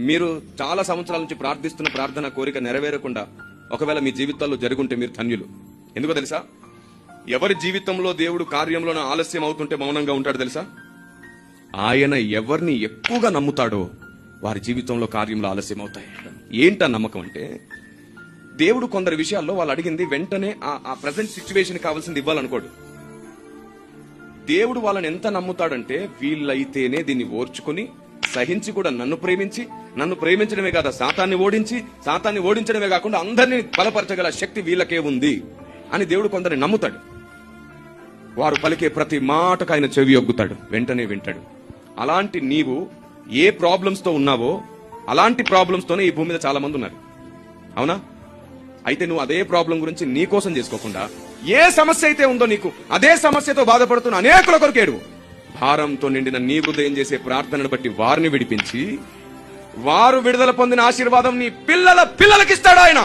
మీరు చాలా సంవత్సరాల నుంచి ప్రార్థిస్తున్న ప్రార్థన కోరిక నెరవేరకుండా ఒకవేళ మీ జీవితాల్లో జరుగుంటే మీరు ధన్యులు. ఎందుకో తెలుసా? ఎవరి జీవితంలో దేవుడు కార్యంలోనే ఆలస్యం అవుతుంటే మౌనంగా ఉంటాడు తెలుసా? ఆయన ఎవరిని ఎక్కువగా నమ్ముతాడో వారి జీవితంలో కార్యంలో ఆలస్యం అవుతాయి. ఏంటా నమ్మకం అంటే, దేవుడు కొందరి విషయాల్లో వాళ్ళు అడిగింది వెంటనే ఆ ప్రజెంట్ సిచ్యువేషన్ కావాల్సింది ఇవ్వాలనుకోడు. దేవుడు వాళ్ళని ఎంత నమ్ముతాడంటే, వీళ్ళైతేనే దీన్ని ఓర్చుకుని సహించి కూడా నన్ను ప్రేమించడమే కాదు, సాతాన్ని ఓడించడమే కాకుండా అందరినీ బలపరచగల శక్తి వీళ్ళకే ఉంది అని దేవుడు కొందరిని నమ్ముతాడు. వారు పలికే ప్రతి మాటకు ఆయన చెవి ఒగ్గుతాడు, వెంటనే వింటాడు. అలాంటి నీవు ఏ ప్రాబ్లమ్స్ తో ఉన్నావో అలాంటి ప్రాబ్లమ్స్ తోనే ఈ భూమి మీద చాలా మంది ఉన్నారు. అవునా? అయితే నువ్వు అదే ప్రాబ్లం గురించి నీ కోసం చేసుకోకుండా, ఏ సమస్య అయితే ఉందో నీకు అదే సమస్యతో బాధపడుతున్న అనేకుల కొరకు ఏడువు. భారంతో నిండిన నీ హృదయం చేసే ప్రార్థనను బట్టి వారిని విడిపించి వారు విడుదల పొందిన ఆశీర్వాదం నీ పిల్లలకిస్తాడు ఆయన.